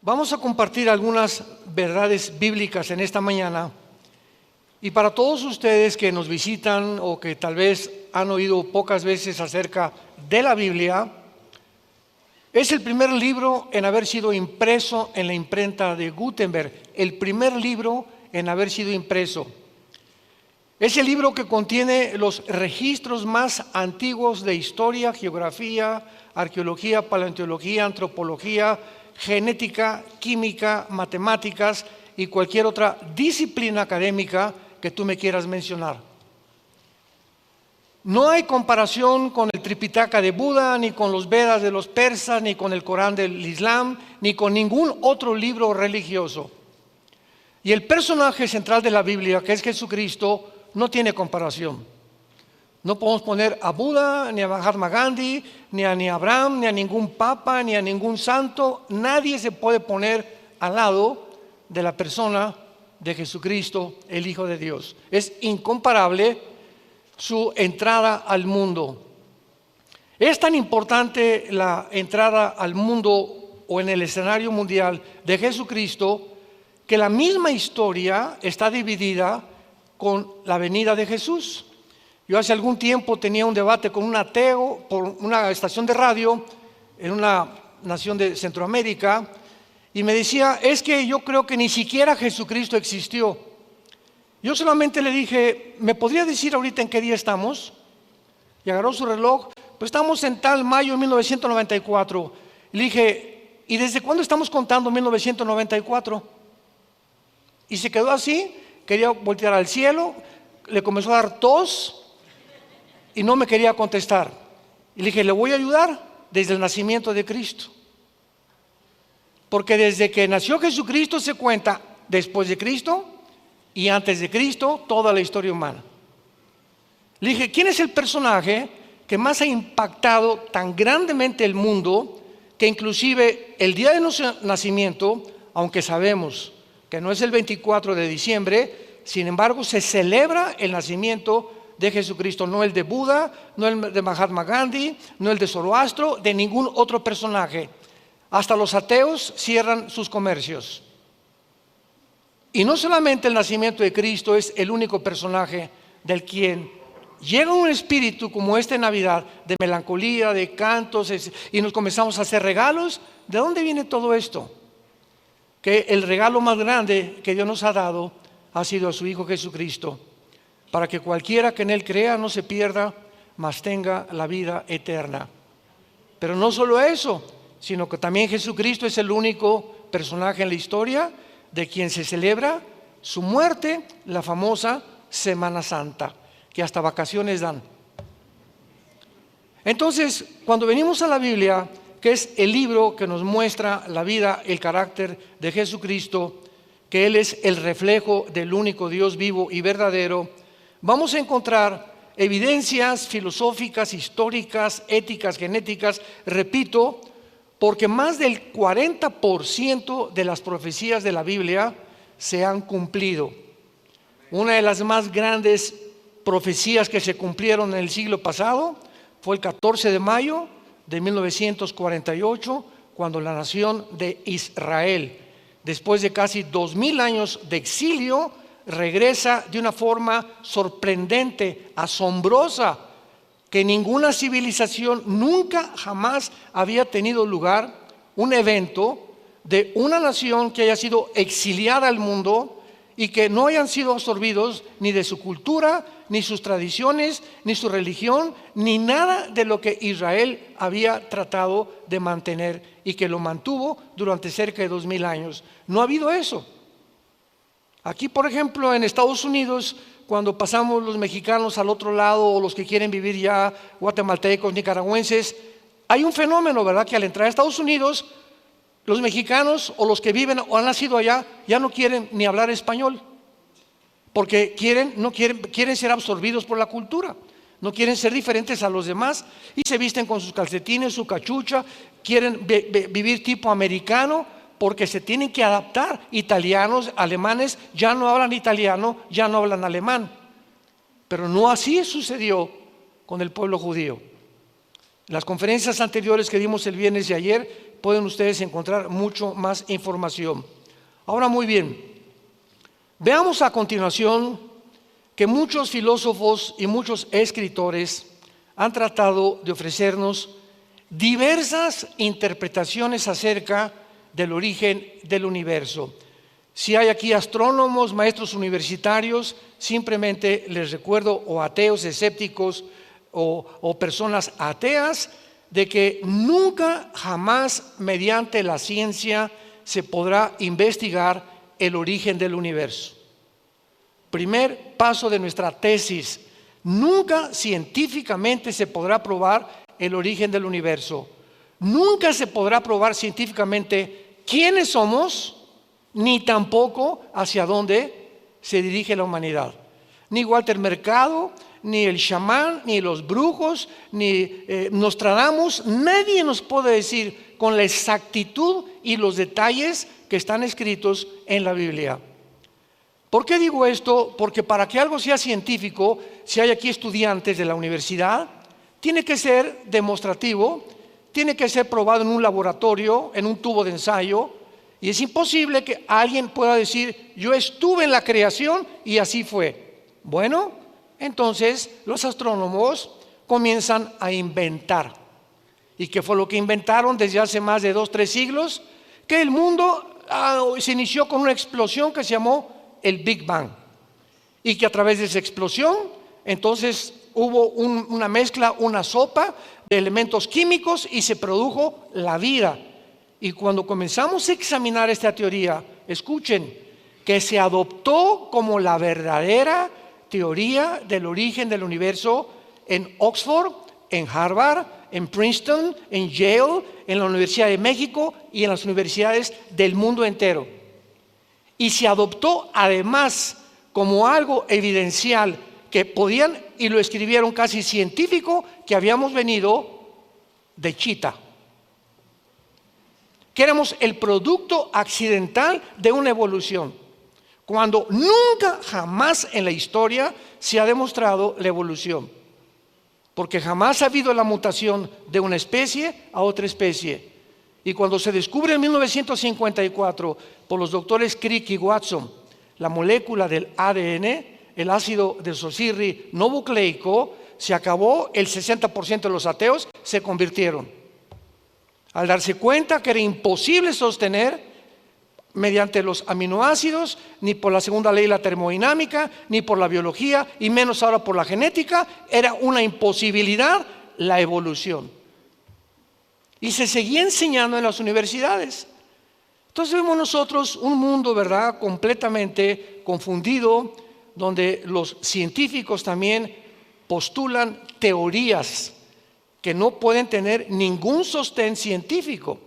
Vamos a compartir algunas verdades bíblicas en esta mañana. Y para todos ustedes que nos visitan o que tal vez han oído pocas veces acerca de la Biblia, es el primer libro en haber sido impreso en la imprenta de Gutenberg, el primer libro en haber sido impreso. Es el libro que contiene los registros más antiguos de historia, geografía, arqueología, paleontología, antropología, genética, química, matemáticas y cualquier otra disciplina académica que tú me quieras mencionar. No hay comparación con el Tripitaka de Buda, ni con los Vedas de los persas, ni con el Corán del Islam, ni con ningún otro libro religioso. Y el personaje central de la Biblia, que es Jesucristo, no tiene comparación. No podemos poner a Buda, ni a Mahatma Gandhi, ni a Abraham, ni a ningún papa, ni a ningún santo. Nadie se puede poner al lado de la persona de Jesucristo, el Hijo de Dios. Es incomparable su entrada al mundo. Es tan importante la entrada al mundo o en el escenario mundial de Jesucristo que la misma historia está dividida con la venida de Jesús. Yo hace algún tiempo tenía un debate con un ateo por una estación de radio en una nación de Centroamérica y me decía, es que yo creo que ni siquiera Jesucristo existió. Yo solamente le dije, ¿me podría decir ahorita en qué día estamos? Y agarró su reloj, pues estamos en tal mayo de 1994. Y le dije, ¿y desde cuándo estamos contando 1994? Y se quedó así, quería voltear al cielo, le comenzó a dar tos y no me quería contestar. Y le dije, le voy a ayudar desde el nacimiento de Cristo. Porque desde que nació Jesucristo se cuenta después de Cristo y antes de Cristo toda la historia humana. Le dije, ¿quién es el personaje que más ha impactado tan grandemente el mundo que inclusive el día de nuestro nacimiento, aunque sabemos que no es el 24 de diciembre, sin embargo se celebra el nacimiento de Jesucristo, no el de Buda, no el de Mahatma Gandhi, no el de Zoroastro, de ningún otro personaje? Hasta los ateos cierran sus comercios. Y no solamente el nacimiento de Cristo es el único personaje del quien llega un espíritu como este en Navidad, de melancolía, de cantos, y nos comenzamos a hacer regalos. ¿De dónde viene todo esto? Que el regalo más grande que Dios nos ha dado ha sido a su Hijo Jesucristo, para que cualquiera que en Él crea no se pierda, mas tenga la vida eterna. Pero no solo eso, sino que también Jesucristo es el único personaje en la historia de quien se celebra su muerte, la famosa Semana Santa, que hasta vacaciones dan. Entonces, cuando venimos a la Biblia, que es el libro que nos muestra la vida, el carácter de Jesucristo, que Él es el reflejo del único Dios vivo y verdadero, vamos a encontrar evidencias filosóficas, históricas, éticas, genéticas, repito, porque más del 40% de las profecías de la Biblia se han cumplido. Una de las más grandes profecías que se cumplieron en el siglo pasado fue el 14 de mayo de 1948, cuando la nación de Israel, después de casi 2000 años de exilio, regresa de una forma sorprendente, asombrosa, que ninguna civilización nunca jamás había tenido lugar, un evento de una nación que haya sido exiliada al mundo y que no hayan sido absorbidos ni de su cultura, ni sus tradiciones, ni su religión, ni nada de lo que Israel había tratado de mantener y que lo mantuvo durante cerca de 2000 años. No ha habido eso. Aquí, por ejemplo, en Estados Unidos, cuando pasamos los mexicanos al otro lado o los que quieren vivir ya, guatemaltecos, nicaragüenses, hay un fenómeno, ¿verdad? Que al entrar a Estados Unidos, los mexicanos o los que viven o han nacido allá ya no quieren ni hablar español, porque quieren ser absorbidos por la cultura, no quieren ser diferentes a los demás y se visten con sus calcetines, su cachucha, quieren vivir tipo americano, porque se tienen que adaptar. Italianos, alemanes ya no hablan italiano, ya no hablan alemán, pero no así sucedió con el pueblo judío. En las conferencias anteriores que dimos el viernes y ayer, pueden ustedes encontrar mucho más información. Ahora, muy bien, veamos a continuación que muchos filósofos y muchos escritores han tratado de ofrecernos diversas interpretaciones acerca del origen del universo. Si hay aquí astrónomos, maestros universitarios, simplemente les recuerdo, o ateos, escépticos, o personas ateas, de que nunca, jamás, mediante la ciencia, se podrá investigar el origen del universo. Primer paso de nuestra tesis: nunca científicamente se podrá probar el origen del universo. Nunca se podrá probar científicamente quiénes somos, ni tampoco hacia dónde se dirige la humanidad. Ni Walter Mercado, ni el chamán, ni los brujos, ni Nostradamus, nadie nos puede decir con la exactitud y los detalles que están escritos en la Biblia. ¿Por qué digo esto? Porque para que algo sea científico, si hay aquí estudiantes de la universidad, tiene que ser demostrativo, tiene que ser probado en un laboratorio, en un tubo de ensayo, y es imposible que alguien pueda decir: yo estuve en la creación y así fue. Bueno, entonces los astrónomos comienzan a inventar. ¿Y qué fue lo que inventaron desde hace más de 2-3 siglos? Que el mundo se inició con una explosión que se llamó el Big Bang, y que a través de esa explosión entonces hubo una mezcla, una sopa de elementos químicos, y se produjo la vida. Y cuando comenzamos a examinar esta teoría, escuchen, que se adoptó como la verdadera teoría del origen del universo en Oxford, en Harvard, en Princeton, en Yale, en la Universidad de México y en las universidades del mundo entero. Y se adoptó además como algo evidencial que podían, y lo escribieron casi científico, que habíamos venido de Chita, que éramos el producto accidental de una evolución, cuando nunca, jamás en la historia se ha demostrado la evolución, porque jamás ha habido la mutación de una especie a otra especie. Y cuando se descubre en 1954 por los doctores Crick y Watson la molécula del ADN, el ácido desoxirribonucleico, se acabó. El 60% de los ateos se convirtieron, al darse cuenta que era imposible sostener mediante los aminoácidos, ni por la segunda ley de la termodinámica, ni por la biología, y menos ahora por la genética. Era una imposibilidad la evolución. Y se seguía enseñando en las universidades. Entonces vemos nosotros un mundo, ¿verdad?, completamente confundido, donde los científicos también postulan teorías que no pueden tener ningún sostén científico.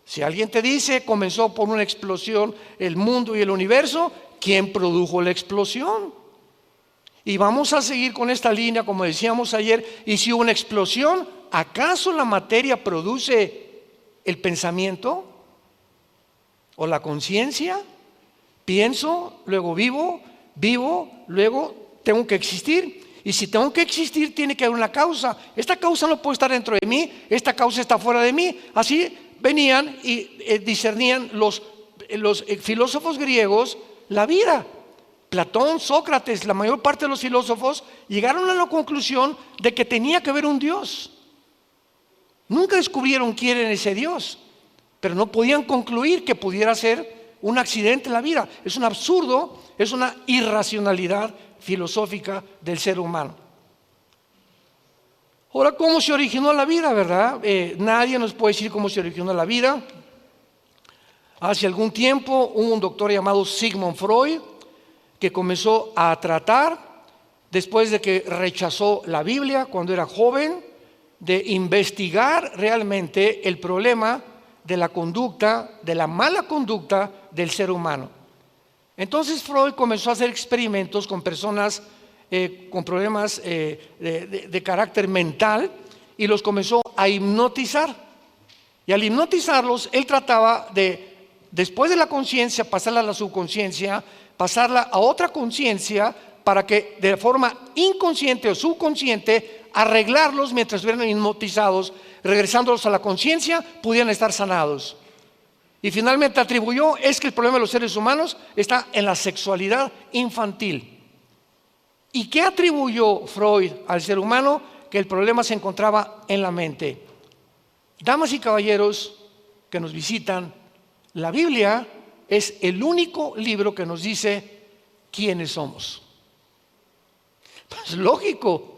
Si alguien te dice comenzó por una explosión el mundo y el universo, ¿quién produjo la explosión? Y vamos a seguir con esta línea, como decíamos ayer. Y si hubo una explosión, ¿acaso la materia produce el pensamiento o la conciencia? Pienso, luego vivo, luego tengo que existir. Y si tengo que existir, tiene que haber una causa. Esta causa no puede estar dentro de mí, esta causa está fuera de mí. Así venían y discernían los filósofos griegos la vida. Platón, Sócrates, la mayor parte de los filósofos llegaron a la conclusión de que tenía que haber un Dios. Nunca descubrieron quién era ese Dios, pero no podían concluir que pudiera ser un accidente en la vida. Es un absurdo, es una irracionalidad filosófica del ser humano. Ahora, ¿cómo se originó la vida, verdad? Nadie nos puede decir cómo se originó la vida. Hace algún tiempo hubo un doctor llamado Sigmund Freud que comenzó a tratar, después de que rechazó la Biblia cuando era joven, de investigar realmente el problema de la conducta, de la mala conducta del ser humano. Entonces Freud comenzó a hacer experimentos con personas con problemas de carácter mental, y los comenzó a hipnotizar. Y al hipnotizarlos, él trataba de, después de la conciencia, pasarla a la subconsciencia, pasarla a otra conciencia, para que de forma inconsciente o subconsciente arreglarlos mientras estuvieran hipnotizados, regresándolos a la conciencia, pudieran estar sanados. Y finalmente atribuyó es que el problema de los seres humanos está en la sexualidad infantil. ¿Y qué atribuyó Freud al ser humano? Que el problema se encontraba en la mente. Damas y caballeros que nos visitan, la Biblia es el único libro que nos dice quiénes somos. Pues lógico,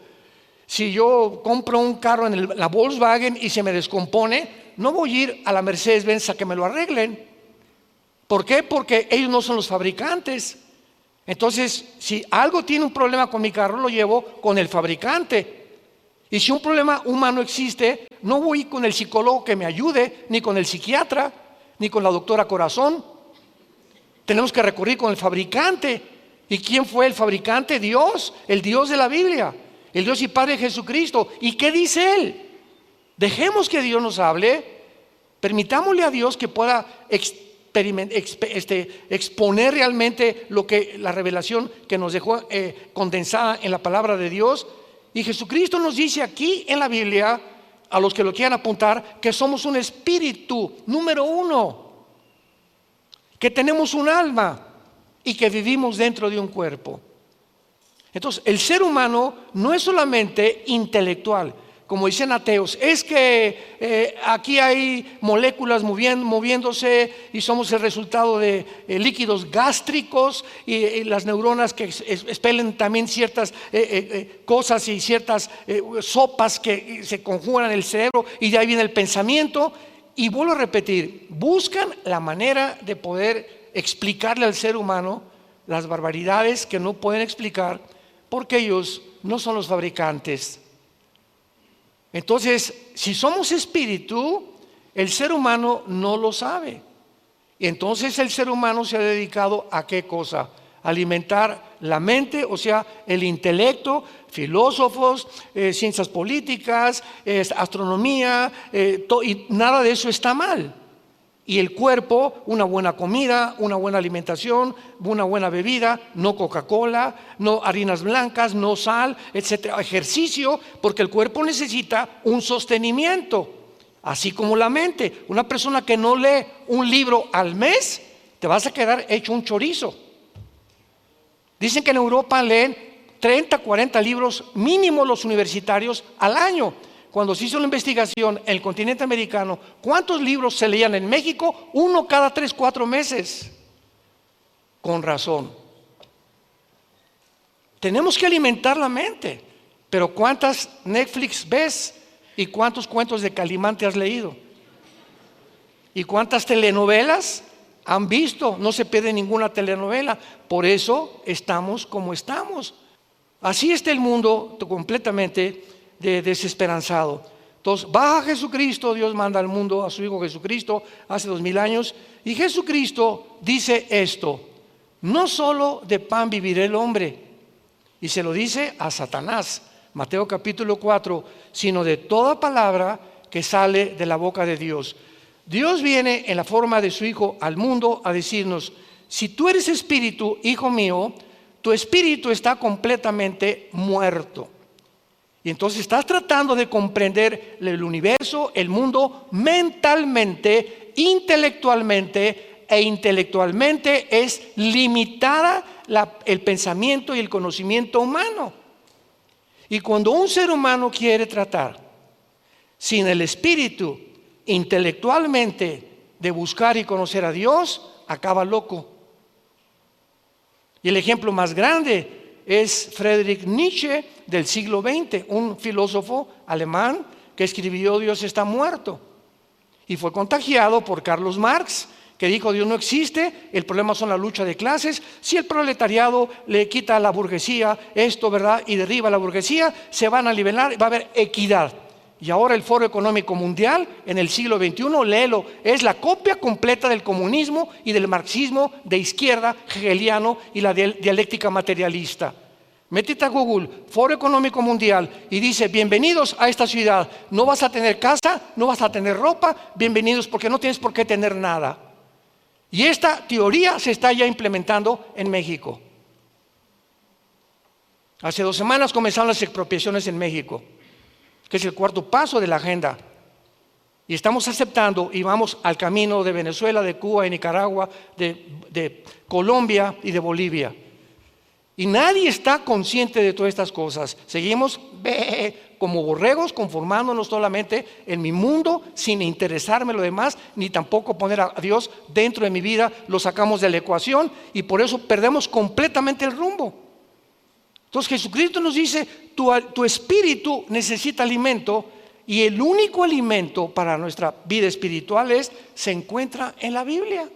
si yo compro un carro en la Volkswagen y se me descompone, no voy a ir a la Mercedes-Benz a que me lo arreglen. ¿Por qué? Porque ellos no son los fabricantes. Entonces, si algo tiene un problema con mi carro, lo llevo con el fabricante. Y si un problema humano existe, no voy con el psicólogo que me ayude, ni con el psiquiatra, ni con la doctora Corazón. Tenemos que recurrir con el fabricante. ¿Y quién fue el fabricante? Dios, el Dios de la Biblia, el Dios y Padre Jesucristo. ¿Y qué dice Él? Dejemos que Dios nos hable, permitámosle a Dios que pueda exponer realmente lo que la revelación que nos dejó condensada en la palabra de Dios. Y Jesucristo nos dice aquí en la Biblia, a los que lo quieran apuntar, que somos un espíritu, número uno, que tenemos un alma y que vivimos dentro de un cuerpo. Entonces, el ser humano no es solamente intelectual, como dicen ateos, es que aquí hay moléculas moviéndose y somos el resultado de líquidos gástricos y las neuronas que expelen también ciertas cosas y ciertas sopas que se conjugan en el cerebro y de ahí viene el pensamiento. Y vuelvo a repetir, buscan la manera de poder explicarle al ser humano las barbaridades que no pueden explicar porque ellos no son los fabricantes. Entonces, si somos espíritu, el ser humano no lo sabe. Y entonces el ser humano se ha dedicado a ¿qué cosa? Alimentar la mente, o sea, el intelecto, filósofos, ciencias políticas, astronomía, y nada de eso está mal. Y el cuerpo, una buena comida, una buena alimentación, una buena bebida, no Coca-Cola, no harinas blancas, no sal, etcétera. Ejercicio, porque el cuerpo necesita un sostenimiento, así como la mente. Una persona que no lee un libro al mes, te vas a quedar hecho un chorizo. Dicen que en Europa leen 30, 40 libros mínimo los universitarios al año. Cuando se hizo la investigación en el continente americano, ¿cuántos libros se leían en México? 1 cada 3, 4 meses. Con razón. Tenemos que alimentar la mente. Pero ¿cuántas Netflix ves? ¿Y cuántos cuentos de Calimán te has leído? ¿Y cuántas telenovelas han visto? No se pierde ninguna telenovela. Por eso estamos como estamos. Así está el mundo completamente desesperanzado. Entonces baja Jesucristo, Dios manda al mundo a su Hijo Jesucristo hace 2000 años y Jesucristo dice esto: no solo de pan vivirá el hombre, y se lo dice a Satanás, Mateo capítulo 4, sino de toda palabra que sale de la boca de Dios. Dios viene en la forma de su Hijo al mundo a decirnos: si tú eres espíritu, hijo mío, tu espíritu está completamente muerto. Y entonces estás tratando de comprender el universo, el mundo, mentalmente, intelectualmente, e intelectualmente es limitada el pensamiento y el conocimiento humano. Y cuando un ser humano quiere tratar sin el espíritu intelectualmente de buscar y conocer a Dios, acaba loco. Y el ejemplo más grande es Friedrich Nietzsche del siglo XX, un filósofo alemán que escribió Dios está muerto. Y fue contagiado por Carlos Marx, que dijo Dios no existe, el problema son la lucha de clases. Si el proletariado le quita a la burguesía esto, ¿verdad? Y derriba a la burguesía, se van a nivelar, va a haber equidad. Y ahora el Foro Económico Mundial en el siglo XXI, léelo, es la copia completa del comunismo y del marxismo de izquierda hegeliano y la dialéctica materialista. Métete a Google, Foro Económico Mundial, y dice: bienvenidos a esta ciudad, no vas a tener casa, no vas a tener ropa, bienvenidos porque no tienes por qué tener nada. Y esta teoría se está ya implementando en México. Hace 2 semanas comenzaron las expropiaciones en México, que es el cuarto paso de la agenda. Y estamos aceptando y vamos al camino de Venezuela, de Cuba, de Nicaragua, de Colombia y de Bolivia. Y nadie está consciente de todas estas cosas. Seguimos como borregos, conformándonos solamente en mi mundo, sin interesarme lo demás, ni tampoco poner a Dios dentro de mi vida. Lo sacamos de la ecuación y por eso perdemos completamente el rumbo. Entonces Jesucristo nos dice, tu espíritu necesita alimento, y el único alimento para nuestra vida espiritual se encuentra en la Biblia.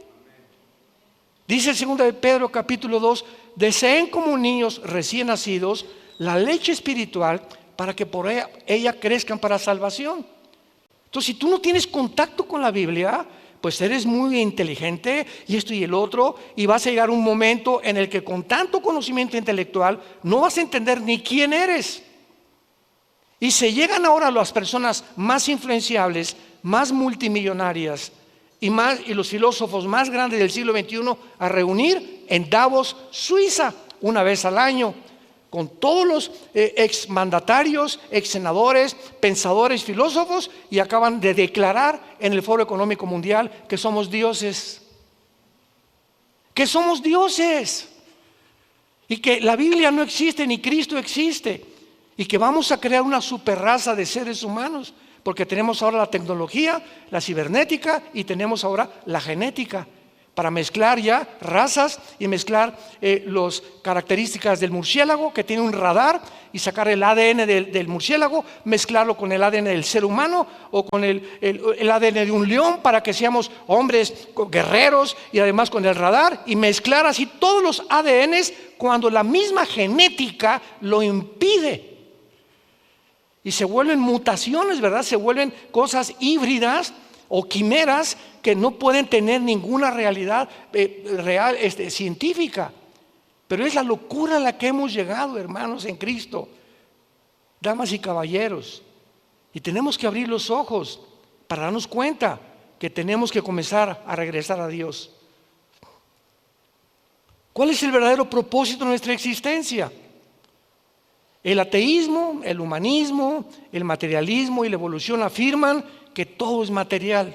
Dice el 2 de Pedro capítulo 2, deseen como niños recién nacidos la leche espiritual para que por ella crezcan para salvación. Entonces, si tú no tienes contacto con la Biblia, pues eres muy inteligente y esto y el otro, y vas a llegar un momento en el que con tanto conocimiento intelectual no vas a entender ni quién eres. Y se llegan ahora las personas más influenciables, más multimillonarias y los filósofos más grandes del siglo XXI a reunir en Davos, Suiza, una vez al año, con todos los exmandatarios, exsenadores, pensadores, filósofos, y acaban de declarar en el Foro Económico Mundial que somos dioses. Que somos dioses. Y que la Biblia no existe ni Cristo existe. Y que vamos a crear una superraza de seres humanos, porque tenemos ahora la tecnología, la cibernética y tenemos ahora la genética para mezclar ya razas y mezclar las características del murciélago, que tiene un radar, y sacar el ADN del murciélago, mezclarlo con el ADN del ser humano o con el ADN de un león para que seamos hombres guerreros, y además con el radar, y mezclar así todos los ADNs cuando la misma genética lo impide. Y se vuelven mutaciones, ¿verdad? Se vuelven cosas híbridas o quimeras que no pueden tener ninguna realidad real, científica. Pero es la locura a la que hemos llegado, hermanos, en Cristo, damas y caballeros. Y tenemos que abrir los ojos para darnos cuenta que tenemos que comenzar a regresar a Dios. ¿Cuál es el verdadero propósito de nuestra existencia? El ateísmo, el humanismo, el materialismo y la evolución afirman que todo es material.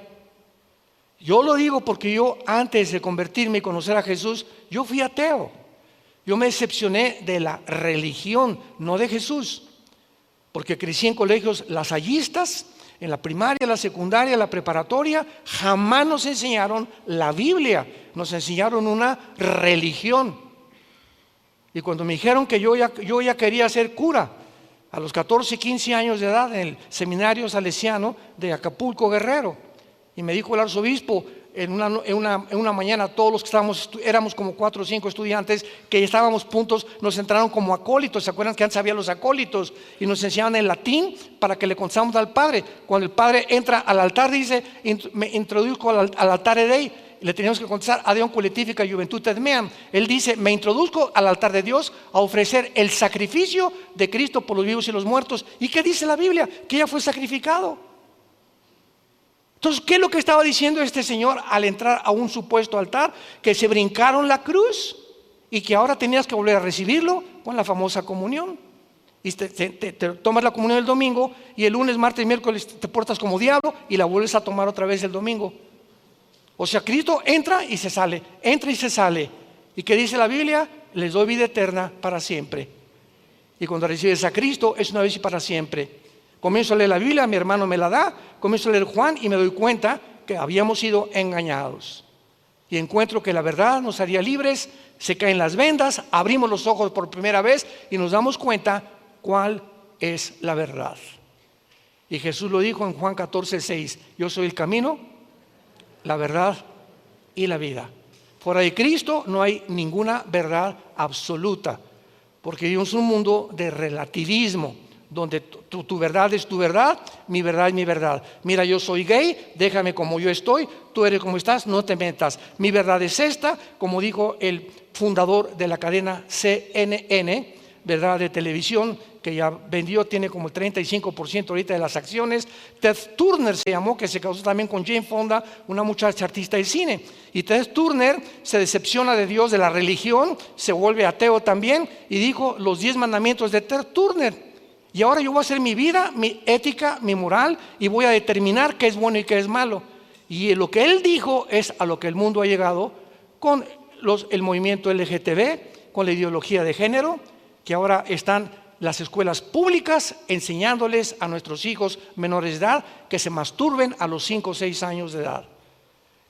Yo lo digo porque yo, antes de convertirme y conocer a Jesús, yo fui ateo. Yo me decepcioné de la religión, no de Jesús, porque crecí en colegios lasallistas, en la primaria, la secundaria, la preparatoria. Jamás nos enseñaron la Biblia, nos enseñaron una religión. Y cuando me dijeron que yo ya quería ser cura, a los 14, 15 años de edad, en el seminario salesiano de Acapulco, Guerrero, y me dijo el arzobispo en una mañana, todos los que éramos como 4 o 5 estudiantes, que estábamos puntos, nos entraron como acólitos. ¿Se acuerdan que antes había los acólitos? Y nos enseñaban el latín para que le contáramos al Padre. Cuando el Padre entra al altar, dice, me introduzco al altare Dei. Le teníamos que contestar a Deum Coletifica Juventutem Meam. Él dice, me introduzco al altar de Dios a ofrecer el sacrificio de Cristo por los vivos y los muertos. ¿Y qué dice la Biblia? Que ya fue sacrificado. Entonces, ¿qué es lo que estaba diciendo este señor al entrar a un supuesto altar? Que se brincaron la cruz y que ahora tenías que volver a recibirlo con la famosa comunión. Y te tomas la comunión el domingo, y el lunes, martes y miércoles te portas como diablo y la vuelves a tomar otra vez el domingo. O sea, Cristo entra y se sale, entra y se sale. ¿Y qué dice la Biblia? Les doy vida eterna para siempre. Y cuando recibes a Cristo es una vez y para siempre. Comienzo a leer la Biblia, mi hermano me la da, comienzo a leer Juan y me doy cuenta que habíamos sido engañados. Y encuentro que la verdad nos haría libres, se caen las vendas, abrimos los ojos por primera vez y nos damos cuenta cuál es la verdad. Y Jesús lo dijo en Juan 14:6, yo soy el camino, la verdad y la vida. Fuera de Cristo no hay ninguna verdad absoluta, porque vivimos un mundo de relativismo, donde tu verdad es tu verdad, mi verdad es mi verdad. Mira, yo soy gay, déjame como yo estoy, tú eres como estás, no te metas. Mi verdad es esta, como dijo el fundador de la cadena CNN, ¿verdad?, de televisión, que ya vendió, tiene como el 35% ahorita de las acciones. Ted Turner se llamó, que se casó también con Jane Fonda, una muchacha artista de cine. Y Ted Turner se decepciona de Dios, de la religión, se vuelve ateo también, y dijo los 10 mandamientos de Ted Turner. Y ahora yo voy a hacer mi vida, mi ética, mi moral, y voy a determinar qué es bueno y qué es malo. Y lo que él dijo es a lo que el mundo ha llegado con el movimiento LGTB, con la ideología de género, que ahora están las escuelas públicas enseñándoles a nuestros hijos menores de edad que se masturben a los 5 o 6 años de edad,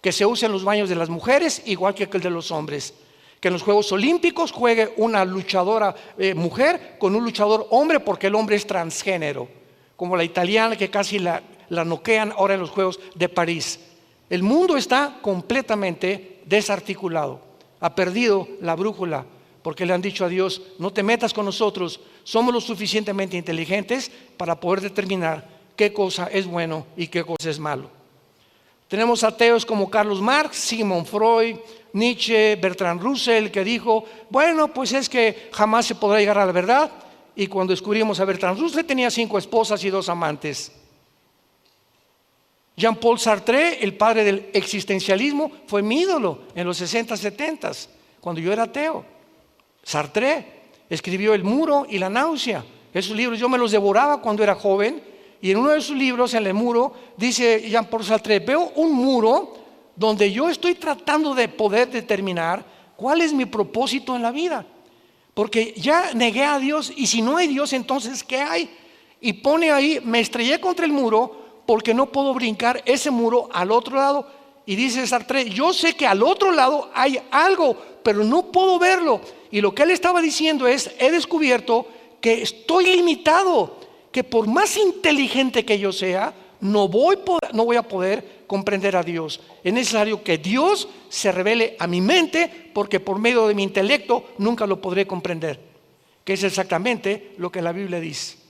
que se usen los baños de las mujeres igual que el de los hombres, que en los Juegos Olímpicos juegue una luchadora mujer con un luchador hombre porque el hombre es transgénero, como la italiana que casi la noquean ahora en los Juegos de París. El mundo está completamente desarticulado, ha perdido la brújula, porque le han dicho a Dios: no te metas con nosotros, somos lo suficientemente inteligentes para poder determinar qué cosa es bueno y qué cosa es malo. Tenemos ateos como Carlos Marx, Sigmund Freud, Nietzsche, Bertrand Russell, que dijo: bueno, pues es que jamás se podrá llegar a la verdad. Y cuando descubrimos a Bertrand Russell tenía 5 esposas y 2 amantes. Jean-Paul Sartre, el padre del existencialismo, fue mi ídolo en los 60, 70, cuando yo era ateo. Sartre escribió El muro y la náusea. Esos libros yo me los devoraba cuando era joven, y en uno de sus libros, en el muro, dice Jean-Paul Sartre: veo un muro donde yo estoy tratando de poder determinar cuál es mi propósito en la vida, porque ya negué a Dios, y si no hay Dios, entonces ¿qué hay? Y pone ahí: me estrellé contra el muro porque no puedo brincar ese muro al otro lado. Y dice Sartre: yo sé que al otro lado hay algo, pero no puedo verlo. Y lo que él estaba diciendo es: he descubierto que estoy limitado, que por más inteligente que yo sea, no voy a poder comprender a Dios. Es necesario que Dios se revele a mi mente, porque por medio de mi intelecto nunca lo podré comprender, que es exactamente lo que la Biblia dice.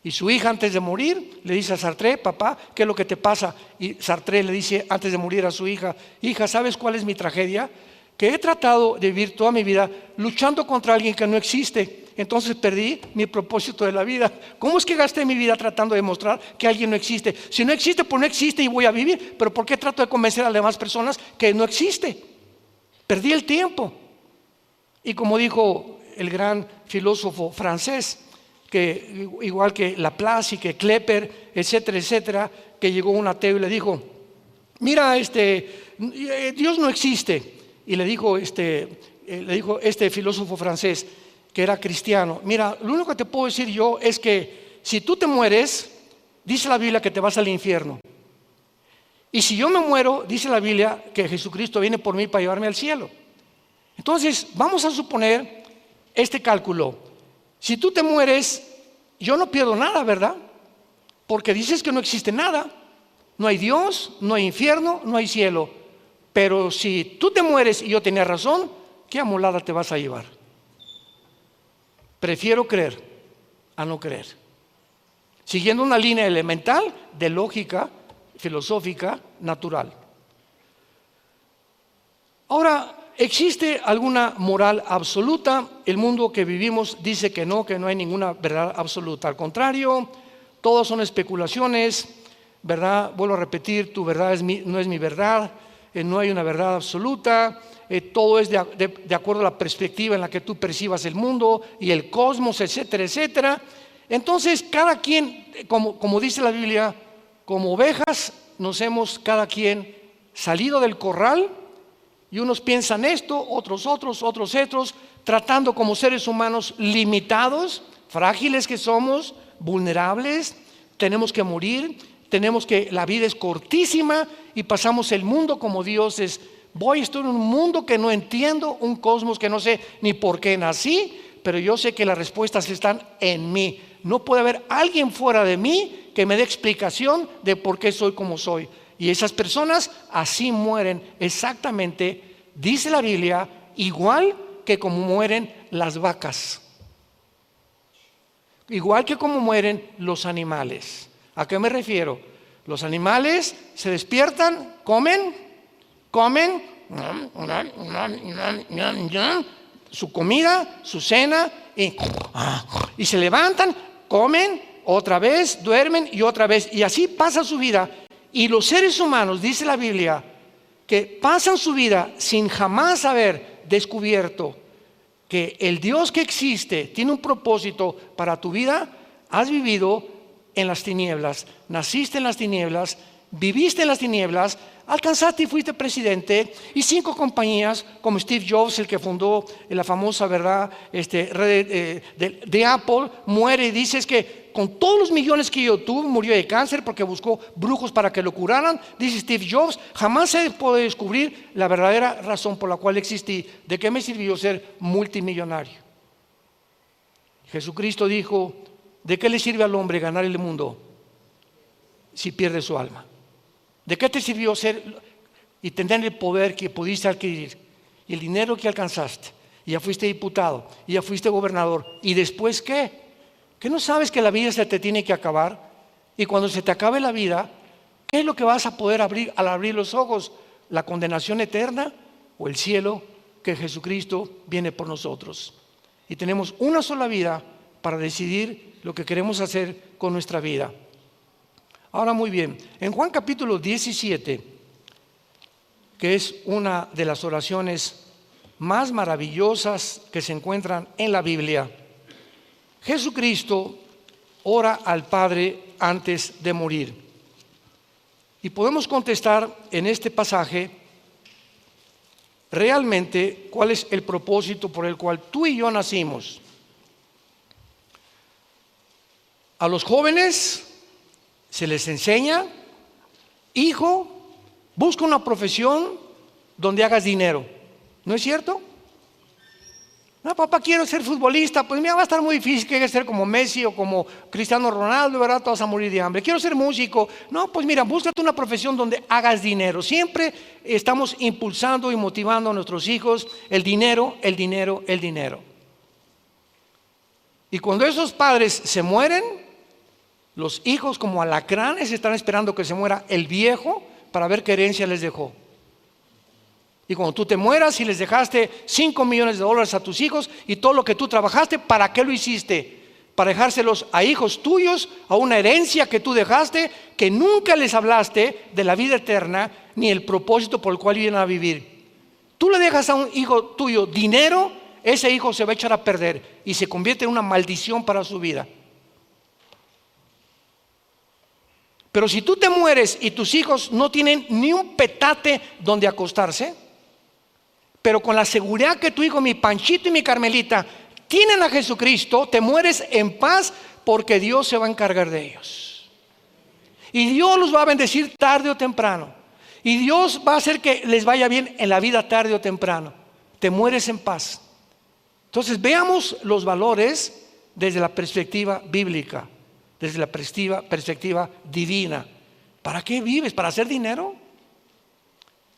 Y su hija, antes de morir, le dice a Sartre: papá, ¿qué es lo que te pasa? Y Sartre le dice antes de morir a su hija: hija, ¿sabes cuál es mi tragedia? Que he tratado de vivir toda mi vida luchando contra alguien que no existe. Entonces perdí mi propósito de la vida. ¿Cómo es que gasté mi vida tratando de demostrar que alguien no existe? Si no existe, pues no existe y voy a vivir. Pero ¿por qué trato de convencer a las demás personas que no existe? Perdí el tiempo. Y como dijo el gran filósofo francés, que igual que Laplace y que Kepler, etcétera, etcétera, que llegó un ateo y le dijo: mira, Dios no existe. Y le dijo este filósofo francés, que era cristiano: mira, lo único que te puedo decir yo es que si tú te mueres, dice la Biblia que te vas al infierno. Y si yo me muero, dice la Biblia que Jesucristo viene por mí para llevarme al cielo. Entonces, vamos a suponer este cálculo: si tú te mueres, yo no pierdo nada, ¿verdad? Porque dices que no existe nada. No hay Dios, no hay infierno, no hay cielo. Pero si tú te mueres y yo tenía razón, ¿qué amolada te vas a llevar? Prefiero creer a no creer, siguiendo una línea elemental de lógica filosófica natural. Ahora, ¿existe alguna moral absoluta? El mundo que vivimos dice que no hay ninguna verdad absoluta. Al contrario, todas son especulaciones, ¿verdad? Vuelvo a repetir: tu verdad no es mi verdad, no hay una verdad absoluta, todo es de acuerdo a la perspectiva en la que tú percibas el mundo y el cosmos, etcétera, etcétera. Entonces, cada quien, como dice la Biblia, como ovejas nos hemos cada quien salido del corral, y unos piensan esto, otros, tratando como seres humanos limitados, frágiles que somos, vulnerables, tenemos que morir, la vida es cortísima y pasamos el mundo como dioses. Estoy en un mundo que no entiendo, un cosmos que no sé ni por qué nací, pero yo sé que las respuestas están en mí. No puede haber alguien fuera de mí que me dé explicación de por qué soy como soy. Y esas personas así mueren exactamente, dice la Biblia, igual que como mueren las vacas, igual que como mueren los animales. ¿A qué me refiero? Los animales se despiertan, comen, su comida, su cena, y se levantan, comen, otra vez, duermen y otra vez. Y así pasa su vida. Y los seres humanos, dice la Biblia, que pasan su vida sin jamás haber descubierto que el Dios que existe tiene un propósito para tu vida. Has vivido en las tinieblas, naciste en las tinieblas, viviste en las tinieblas, alcanzaste y fuiste presidente, y 5 compañías como Steve Jobs, el que fundó la famosa red de Apple, muere y dices que con todos los millones que yo tuve, murió de cáncer porque buscó brujos para que lo curaran. Dice Steve Jobs, jamás se puede descubrir la verdadera razón por la cual existí. ¿De qué me sirvió ser multimillonario? Jesucristo dijo, ¿de qué le sirve al hombre ganar el mundo si pierde su alma? ¿De qué te sirvió ser y tener el poder que pudiste adquirir y el dinero que alcanzaste? Y ya fuiste diputado, y ya fuiste gobernador. ¿Y después qué? ¿Qué no sabes que la vida se te tiene que acabar? Y cuando se te acabe la vida, ¿qué es lo que vas a poder abrir al abrir los ojos? ¿La condenación eterna o el cielo que Jesucristo viene por nosotros? Y tenemos una sola vida para decidir lo que queremos hacer con nuestra vida. Ahora muy bien, en Juan capítulo 17, que es una de las oraciones más maravillosas que se encuentran en la Biblia, Jesucristo ora al Padre antes de morir. Y podemos contestar en este pasaje realmente cuál es el propósito por el cual tú y yo nacimos. A los jóvenes se les enseña, hijo, busca una profesión donde hagas dinero. ¿No es cierto? No, papá, quiero ser futbolista. Pues mira, va a estar muy difícil, que ser como Messi o como Cristiano Ronaldo, ¿verdad? Todos a morir de hambre. Quiero ser músico. No, pues mira, búscate una profesión donde hagas dinero. Siempre estamos impulsando y motivando a nuestros hijos el dinero, el dinero, el dinero. Y cuando esos padres se mueren, los hijos como alacranes están esperando que se muera el viejo para ver qué herencia les dejó. Y cuando tú te mueras y les dejaste $5 millones a tus hijos y todo lo que tú trabajaste, ¿para qué lo hiciste? Para dejárselos a hijos tuyos, a una herencia que tú dejaste, que nunca les hablaste de la vida eterna ni el propósito por el cual iban a vivir. Tú le dejas a un hijo tuyo dinero, ese hijo se va a echar a perder y se convierte en una maldición para su vida. Pero si tú te mueres y tus hijos no tienen ni un petate donde acostarse, pero con la seguridad que tu hijo, mi Panchito y mi Carmelita, tienen a Jesucristo, te mueres en paz porque Dios se va a encargar de ellos. Y Dios los va a bendecir tarde o temprano. Y Dios va a hacer que les vaya bien en la vida tarde o temprano. Te mueres en paz. Entonces veamos los valores desde la perspectiva bíblica, desde la perspectiva divina. ¿Para qué vives? ¿Para hacer dinero?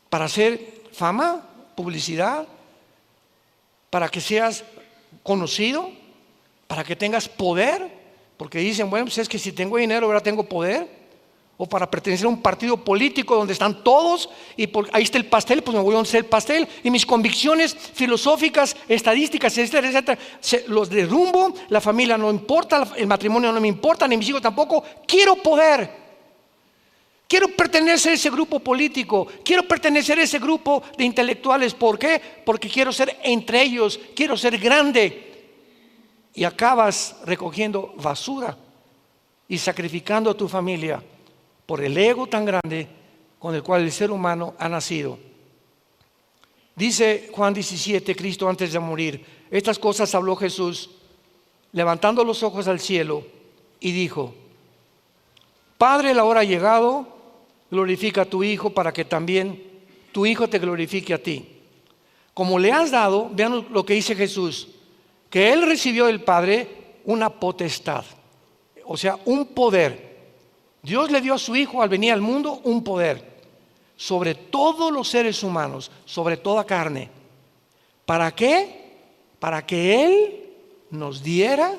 ¿Para hacer fama? ¿Publicidad? ¿Para que seas conocido? ¿Para que tengas poder? Porque dicen, bueno, pues es que si tengo dinero, ahora tengo poder. O para pertenecer a un partido político donde están todos y ahí está el pastel, pues me voy a hacer el pastel. Y mis convicciones filosóficas, estadísticas, etcétera, etcétera, los derrumbo. La familia no importa, el matrimonio no me importa, ni mis hijos tampoco. Quiero poder. Quiero pertenecer a ese grupo político, quiero pertenecer a ese grupo de intelectuales. ¿Por qué? Porque quiero ser entre ellos, quiero ser grande. Y acabas recogiendo basura y sacrificando a tu familia por el ego tan grande con el cual el ser humano ha nacido. Dice Juan 17, Cristo antes de morir, estas cosas habló Jesús, levantando los ojos al cielo, y dijo: Padre, la hora ha llegado, glorifica a tu Hijo para que también tu Hijo te glorifique a ti. Como le has dado, vean lo que dice Jesús, que Él recibió del Padre una potestad, o sea, un poder. Dios le dio a su Hijo al venir al mundo un poder sobre todos los seres humanos, sobre toda carne. ¿Para qué? Para que Él nos diera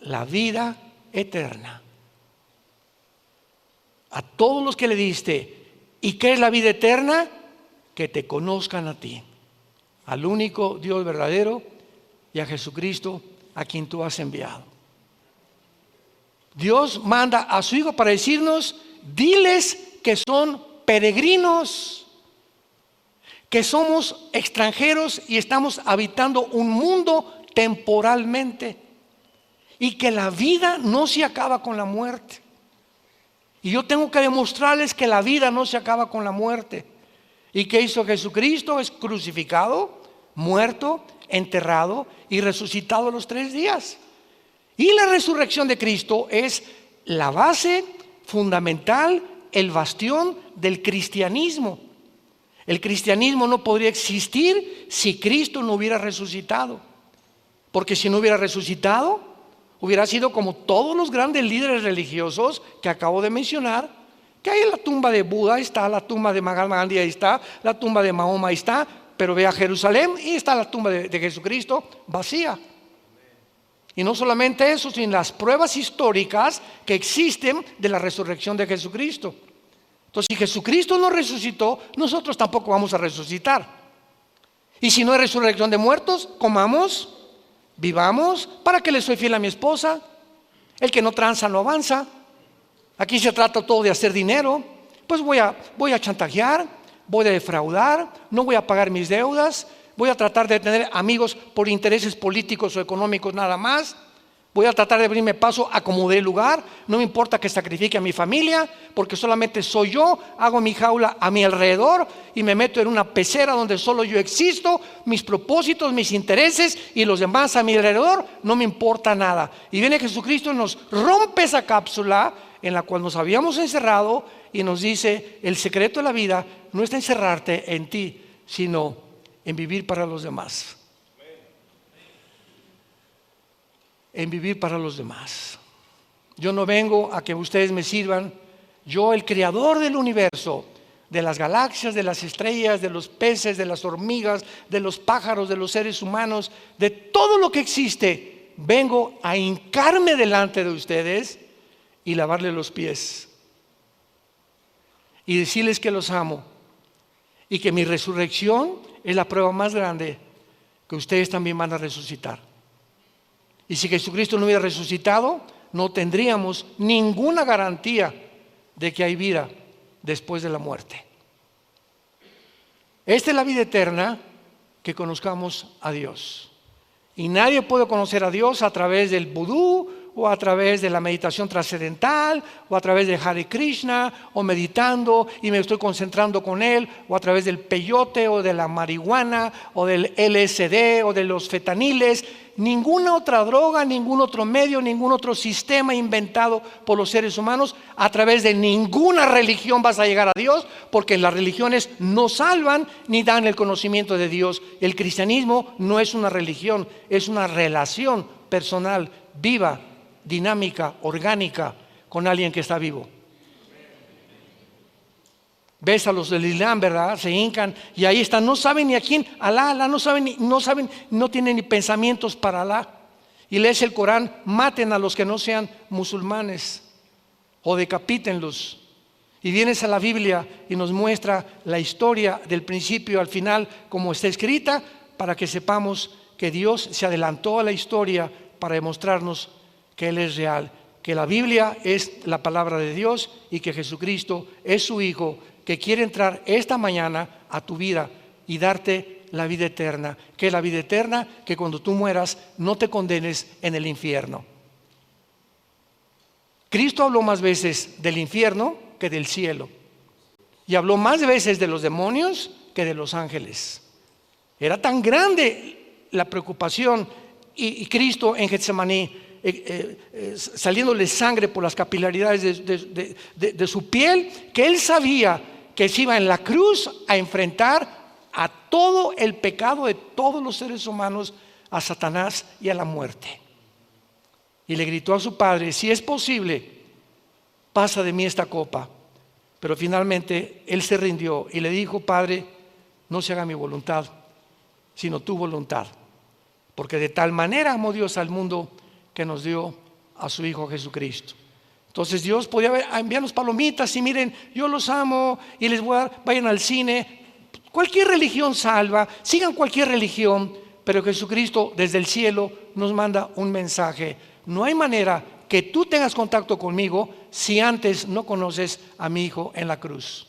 la vida eterna. A todos los que le diste. ¿Y qué es la vida eterna? Que te conozcan a ti, al único Dios verdadero, y a Jesucristo a quien tú has enviado. Dios manda a su Hijo para decirnos, diles que son peregrinos, que somos extranjeros y estamos habitando un mundo temporalmente, y que la vida no se acaba con la muerte. Y yo tengo que demostrarles que la vida no se acaba con la muerte. ¿Y qué hizo Jesucristo? Es crucificado, muerto, enterrado y resucitado a los 3 días. Y la resurrección de Cristo es la base fundamental, el bastión del cristianismo. El cristianismo no podría existir si Cristo no hubiera resucitado. Porque si no hubiera resucitado, hubiera sido como todos los grandes líderes religiosos que acabo de mencionar, que hay en la tumba de Buda, ahí está la tumba de Mahatma Gandhi, ahí está la tumba de Mahoma, ahí está, pero ve a Jerusalén y está la tumba de Jesucristo vacía. Y no solamente eso, sino las pruebas históricas que existen de la resurrección de Jesucristo. Entonces, si Jesucristo no resucitó, nosotros tampoco vamos a resucitar. Y si no hay resurrección de muertos, comamos, vivamos. ¿Para qué le soy fiel a mi esposa? El que no tranza no avanza. Aquí se trata todo de hacer dinero. Pues voy a chantajear, voy a defraudar, no voy a pagar mis deudas, voy a tratar de tener amigos por intereses políticos o económicos nada más. Voy a tratar de abrirme paso a como dé lugar. No me importa que sacrifique a mi familia, porque solamente soy yo. Hago mi jaula a mi alrededor y me meto en una pecera donde solo yo existo. Mis propósitos, mis intereses y los demás a mi alrededor, no me importa nada. Y viene Jesucristo y nos rompe esa cápsula en la cual nos habíamos encerrado y nos dice: el secreto de la vida no está encerrarte en ti, sino en vivir para los demás. En vivir para los demás. Yo no vengo a que ustedes me sirvan. Yo, el creador del universo, de las galaxias, de las estrellas, de los peces, de las hormigas, de los pájaros, de los seres humanos, de todo lo que existe, vengo a hincarme delante de ustedes y lavarle los pies y decirles que los amo y que mi resurrección es la prueba más grande que ustedes también van a resucitar. Y si Jesucristo no hubiera resucitado, no tendríamos ninguna garantía de que hay vida después de la muerte. Esta es la vida eterna, que conozcamos a Dios. Y nadie puede conocer a Dios a través del vudú, o a través de la meditación trascendental, o a través de Hare Krishna, o meditando y me estoy concentrando con Él, o a través del peyote, o de la marihuana, o del LSD, o de los fetaniles. Ninguna otra droga, ningún otro medio, ningún otro sistema inventado por los seres humanos, a través de ninguna religión vas a llegar a Dios, porque las religiones no salvan ni dan el conocimiento de Dios. El cristianismo no es una religión, es una relación personal, viva, dinámica, orgánica, con alguien que está vivo. Ves a los del Islam, ¿verdad? Se hincan y ahí están, no saben ni a quién, Alá, no saben, no tienen ni pensamientos para Alá. Y lees el Corán: maten a los que no sean musulmanes o decapítenlos. Y vienes a la Biblia y nos muestra la historia del principio al final como está escrita, para que sepamos que Dios se adelantó a la historia para demostrarnos que Él es real, que la Biblia es la palabra de Dios y que Jesucristo es su Hijo, que quiere entrar esta mañana a tu vida y darte la vida eterna. ¿Qué es la vida eterna? Que cuando tú mueras no te condenes en el infierno. Cristo habló más veces del infierno que del cielo, y habló más veces de los demonios que de los ángeles. Era tan grande la preocupación, y Cristo en Getsemaní, saliéndole sangre por las capilaridades de su piel, que Él sabía que se iba en la cruz a enfrentar a todo el pecado de todos los seres humanos, a Satanás y a la muerte. Y le gritó a su Padre: si es posible, pasa de mí esta copa. Pero finalmente Él se rindió y le dijo: Padre, no se haga mi voluntad, sino tu voluntad. Porque de tal manera amó Dios al mundo que nos dio a su Hijo Jesucristo. Entonces Dios podía enviarnos palomitas y miren, yo los amo y les voy a dar, vayan al cine. Cualquier religión salva, sigan cualquier religión, pero Jesucristo desde el cielo nos manda un mensaje. No hay manera que tú tengas contacto conmigo si antes no conoces a mi Hijo en la cruz.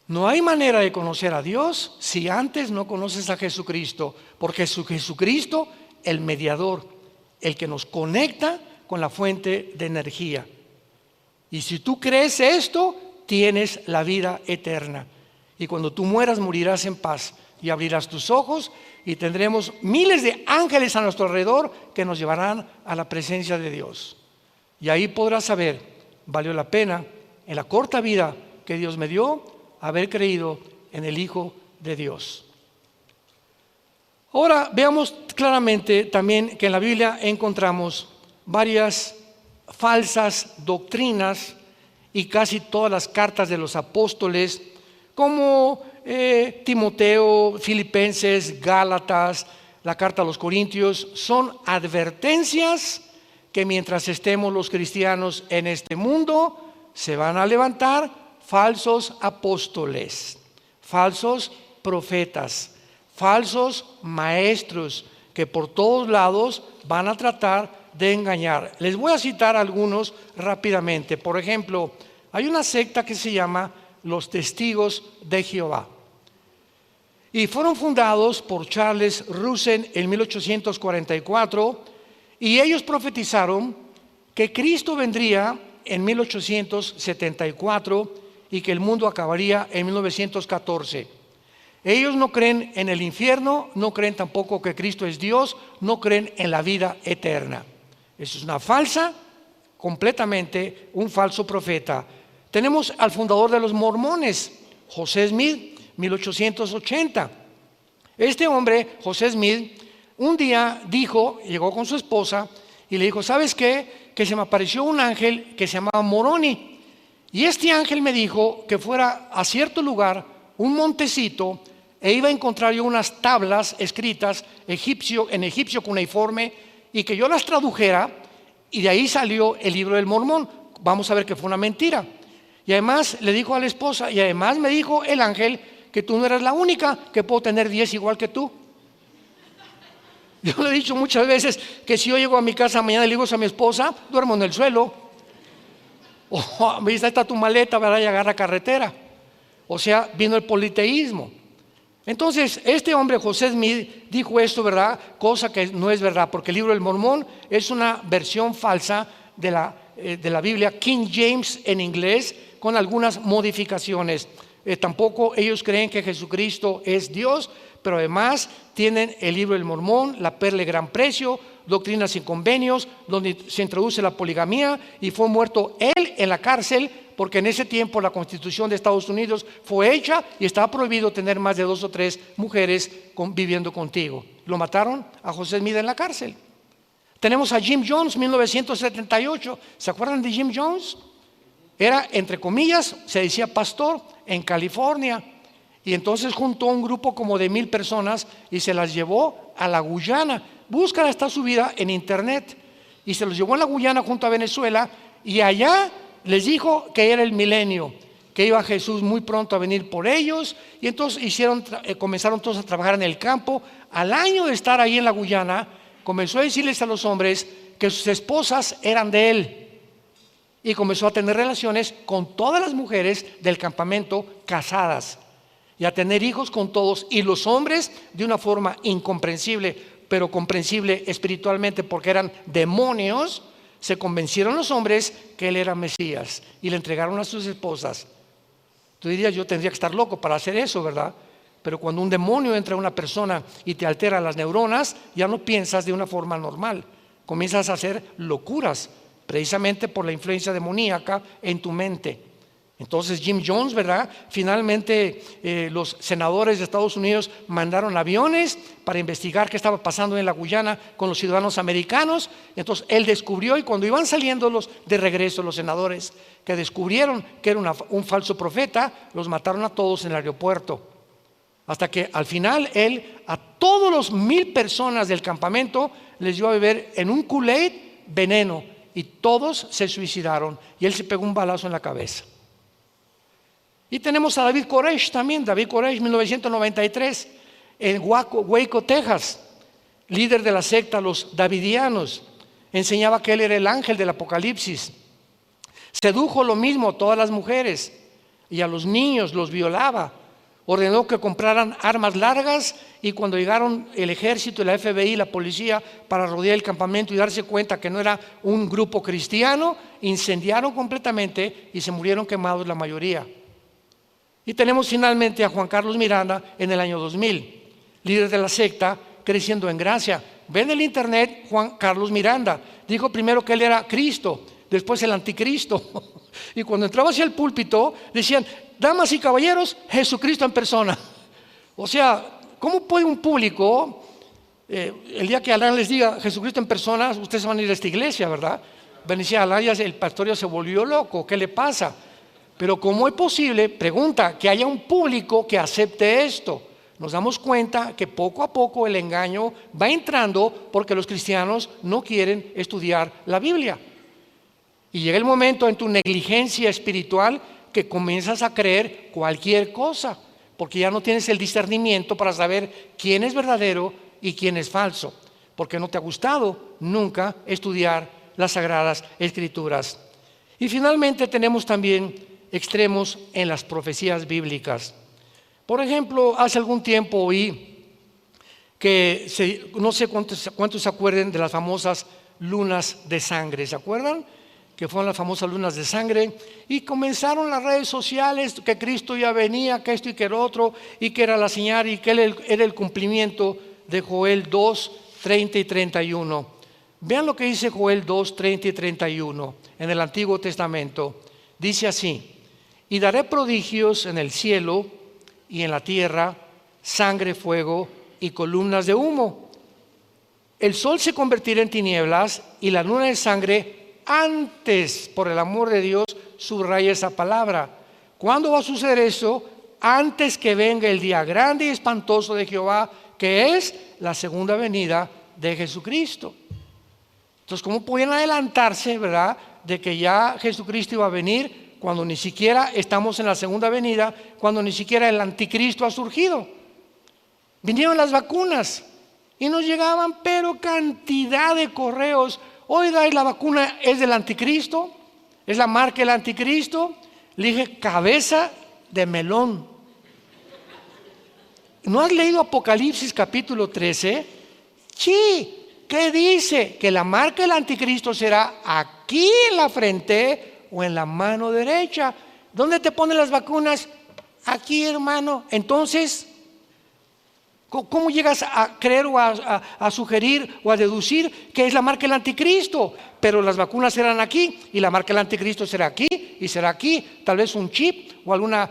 No hay manera de conocer a Dios si antes no conoces a Jesucristo, porque es Jesucristo el mediador, el que nos conecta con la fuente de energía. Y si tú crees esto, tienes la vida eterna. Y cuando tú mueras, morirás en paz y abrirás tus ojos y tendremos miles de ángeles a nuestro alrededor que nos llevarán a la presencia de Dios. Y ahí podrás saber, valió la pena en la corta vida que Dios me dio haber creído en el Hijo de Dios. Ahora veamos claramente también que en la Biblia encontramos varias falsas doctrinas y casi todas las cartas de los apóstoles, como Timoteo, Filipenses, Gálatas, la carta a los Corintios, son advertencias que mientras estemos los cristianos en este mundo, se van a levantar falsos apóstoles, falsos profetas, falsos maestros que por todos lados van a tratar de engañar. Les voy a citar algunos rápidamente. Por ejemplo, hay una secta que se llama los Testigos de Jehová y fueron fundados por Charles Russell en 1844 y ellos profetizaron que Cristo vendría en 1874 y que el mundo acabaría en 1914. Ellos no creen en el infierno, no creen tampoco que Cristo es Dios, no creen en la vida eterna. Eso es una falsa, completamente un falso profeta. Tenemos al fundador de los mormones, José Smith, 1880. Este hombre, José Smith, un día llegó con su esposa y le dijo, ¿sabes qué? Que se me apareció un ángel que se llamaba Moroni. Y este ángel me dijo que fuera a cierto lugar, un montecito, e iba a encontrar yo unas tablas escritas en egipcio cuneiforme y que yo las tradujera, y de ahí salió el libro del Mormón. Vamos a ver que fue una mentira. Y además le dijo a la esposa, y además me dijo el ángel que tú no eras la única, que puedo tener 10 igual que tú. Yo le he dicho muchas veces que si yo llego a mi casa mañana y le digo a mi esposa, duermo en el suelo. O ahí está tu maleta, ¿verdad? Y agarra carretera. O sea, vino el politeísmo. Entonces, este hombre, José Smith, dijo esto, ¿verdad? Cosa que no es verdad, porque el libro del Mormón es una versión falsa de la Biblia King James en inglés, con algunas modificaciones. Tampoco ellos creen que Jesucristo es Dios, pero además tienen el libro del Mormón, la perla de gran precio, doctrinas sin convenios, donde se introduce la poligamía, y fue muerto él en la cárcel, porque en ese tiempo la Constitución de Estados Unidos fue hecha y estaba prohibido tener más de 2 o 3 mujeres viviendo contigo. Lo mataron a José Smith en la cárcel. Tenemos a Jim Jones, 1978. ¿Se acuerdan de Jim Jones? Era, entre comillas, se decía pastor en California. Y entonces juntó un grupo como de 1,000 personas y se las llevó a la Guyana. Buscan esta subida en internet. Y se los llevó a la Guyana junto a Venezuela, y allá les dijo que era el milenio, que iba Jesús muy pronto a venir por ellos. Y entonces comenzaron todos a trabajar en el campo. Al año de estar ahí en la Guyana, comenzó a decirles a los hombres que sus esposas eran de él, y comenzó a tener relaciones con todas las mujeres del campamento casadas, y a tener hijos con todos. Y los hombres, de una forma incomprensible, pero comprensible espiritualmente porque eran demonios, se convencieron los hombres que él era Mesías y le entregaron a sus esposas. Tú dirías, yo tendría que estar loco para hacer eso, ¿verdad? Pero cuando un demonio entra a una persona y te altera las neuronas, ya no piensas de una forma normal, comienzas a hacer locuras, precisamente por la influencia demoníaca en tu mente. Entonces Jim Jones, ¿verdad? Finalmente los senadores de Estados Unidos mandaron aviones para investigar qué estaba pasando en la Guyana con los ciudadanos americanos. Entonces él descubrió, y cuando iban saliendo de regreso los senadores que descubrieron que era un falso profeta, los mataron a todos en el aeropuerto. Hasta que al final él a todos los 1,000 personas del campamento les dio a beber en un Kool-Aid veneno, y todos se suicidaron, y él se pegó un balazo en la cabeza. Y tenemos a David Koresh también, David Koresh, 1993, en Waco, Texas, líder de la secta Los Davidianos. Enseñaba que él era el ángel del Apocalipsis. Sedujo lo mismo a todas las mujeres y a los niños los violaba. Ordenó que compraran armas largas y cuando llegaron el ejército, la FBI, la policía para rodear el campamento y darse cuenta que no era un grupo cristiano, incendiaron completamente y se murieron quemados la mayoría. Y tenemos finalmente a Juan Carlos Miranda en el año 2000, líder de la secta Creciendo en Gracia. Ven el internet, Juan Carlos Miranda dijo primero que él era Cristo, después el anticristo. Y cuando entraba hacia el púlpito decían: damas y caballeros, Jesucristo en persona. O sea, ¿cómo puede un público, el día que Alan les diga Jesucristo en persona, ustedes van a ir a esta iglesia, ¿verdad? Decía Alan, el pastor ya se volvió loco, ¿qué le pasa? Pero ¿cómo es posible, pregunta, que haya un público que acepte esto? Nos damos cuenta que poco a poco el engaño va entrando porque los cristianos no quieren estudiar la Biblia. Y llega el momento en tu negligencia espiritual que comienzas a creer cualquier cosa, porque ya no tienes el discernimiento para saber quién es verdadero y quién es falso, porque no te ha gustado nunca estudiar las Sagradas Escrituras. Y finalmente tenemos también extremos en las profecías bíblicas. Por ejemplo, hace algún tiempo oí que, no sé cuántos se acuerden de las famosas lunas de sangre, ¿se acuerdan? Que fueron las famosas lunas de sangre, y comenzaron las redes sociales que Cristo ya venía, que esto y que el otro, y que era la señal, y que era el cumplimiento de Joel 2, 30 y 31. Vean lo que dice Joel 2, 30 y 31 en el Antiguo Testamento. Dice así: y daré prodigios en el cielo y en la tierra, sangre, fuego y columnas de humo. El sol se convertirá en tinieblas y la luna en sangre antes, por el amor de Dios, subraya esa palabra. ¿Cuándo va a suceder eso? Antes que venga el día grande y espantoso de Jehová, que es la segunda venida de Jesucristo. Entonces, ¿cómo pueden adelantarse, verdad, de que ya Jesucristo iba a venir cuando ni siquiera estamos en la segunda venida, cuando ni siquiera el anticristo ha surgido? Vinieron las vacunas y nos llegaban pero cantidad de correos. Oiga, ¿la vacuna es del anticristo? ¿Es la marca del anticristo? Le dije: cabeza de melón. ¿No has leído Apocalipsis capítulo 13? Sí. ¿Qué dice? Que la marca del anticristo será aquí en la frente o en la mano derecha. ¿Dónde te ponen las vacunas? Aquí, hermano. Entonces, ¿cómo llegas a creer o a sugerir o a deducir que es la marca del anticristo? Pero las vacunas serán aquí y la marca del anticristo será aquí y será aquí. Tal vez un chip o alguna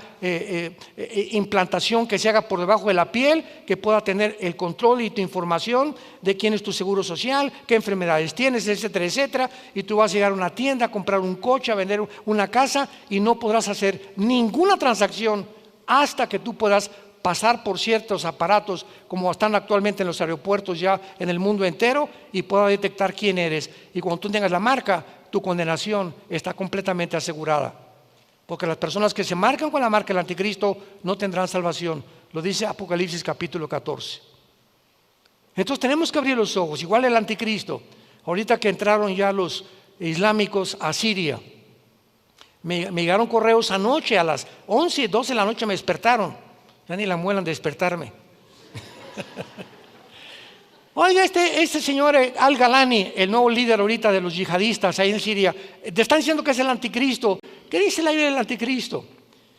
implantación que se haga por debajo de la piel, que pueda tener el control y tu información de quién es tu seguro social, qué enfermedades tienes, etcétera, etcétera. Y tú vas a llegar a una tienda a comprar un coche, a vender una casa y no podrás hacer ninguna transacción hasta que tú puedas pasar por ciertos aparatos como están actualmente en los aeropuertos ya en el mundo entero y pueda detectar quién eres. Y cuando tú tengas la marca, tu condenación está completamente asegurada, porque las personas que se marcan con la marca del anticristo no tendrán salvación. Lo dice Apocalipsis capítulo 14. Entonces tenemos que abrir los ojos. Igual el anticristo, ahorita que entraron ya los islámicos a Siria, me llegaron correos anoche a las 11, 12 de la noche, me despertaron. Ya ni la muelan de despertarme. Oiga, este señor Al-Galani, el nuevo líder ahorita de los yihadistas ahí en Siria, te están diciendo que es el anticristo. ¿Qué dice la Biblia del anticristo?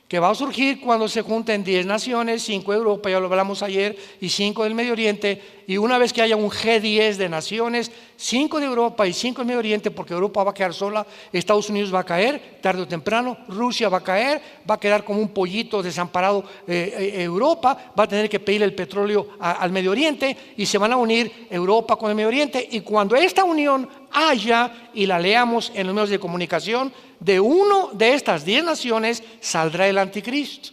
Que va a surgir cuando se junten 10 naciones, 5 de Europa, ya lo hablamos ayer, y 5 del Medio Oriente, y una vez que haya un G10 de naciones, 5 de Europa y 5 del Medio Oriente, porque Europa va a quedar sola, Estados Unidos va a caer, tarde o temprano, Rusia va a caer, va a quedar como un pollito desamparado, Europa va a tener que pedir el petróleo al Medio Oriente, y se van a unir Europa con el Medio Oriente, y cuando esta unión haya, y la leamos en los medios de comunicación, de uno de estas 10 naciones saldrá el anticristo.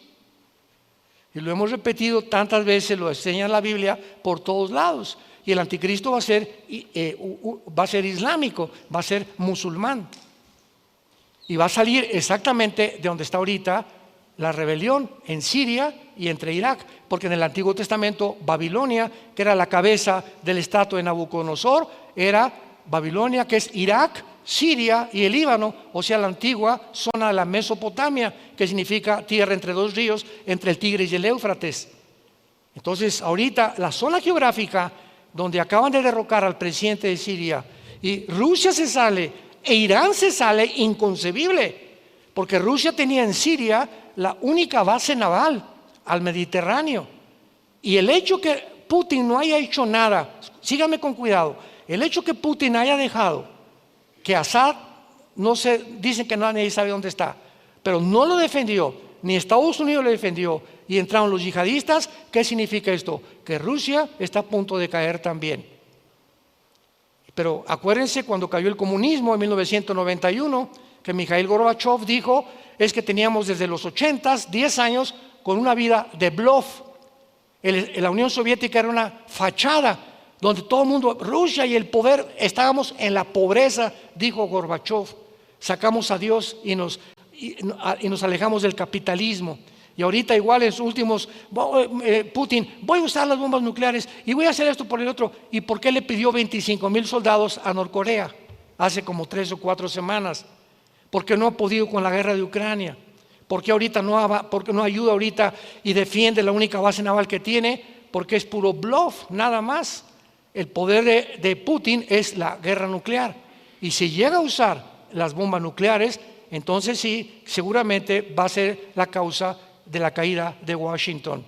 Y lo hemos repetido tantas veces, lo enseña la Biblia por todos lados. Y el anticristo va a ser islámico, va a ser musulmán. Y va a salir exactamente de donde está ahorita la rebelión en Siria y entre Irak, porque en el Antiguo Testamento Babilonia, que era la cabeza del estatua de Nabucodonosor, era Babilonia, que es Irak, Siria y el Líbano, o sea, la antigua zona de la Mesopotamia, que significa tierra entre dos ríos, entre el Tigris y el Éufrates. Entonces, ahorita la zona geográfica donde acaban de derrocar al presidente de Siria y Rusia se sale e Irán se sale, inconcebible, porque Rusia tenía en Siria la única base naval al Mediterráneo. Y el hecho que Putin no haya hecho nada, síganme con cuidado, el hecho que Putin haya dejado que Assad, no se dicen que nadie sabe dónde está, pero no lo defendió, ni Estados Unidos lo defendió, y entraron los yihadistas. ¿Qué significa esto? Que Rusia está a punto de caer también. Pero acuérdense cuando cayó el comunismo en 1991, que Mikhail Gorbachev dijo, es que teníamos desde los 80s, 10 años, con una vida de bluff. La Unión Soviética era una fachada, donde todo el mundo, Rusia y el poder, estábamos en la pobreza, dijo Gorbachev. Sacamos a Dios y nos alejamos del capitalismo. Y ahorita igual en sus últimos, Putin, voy a usar las bombas nucleares y voy a hacer esto por el otro. ¿Y por qué le pidió 25,000 soldados a Norcorea hace como 3 o 4 semanas? ¿Por qué no ha podido con la guerra de Ucrania? ¿Por qué no ayuda ahorita y defiende la única base naval que tiene? Porque es puro bluff, nada más. El poder de Putin es la guerra nuclear. Y si llega a usar las bombas nucleares, entonces sí, seguramente va a ser la causa de la caída de Washington.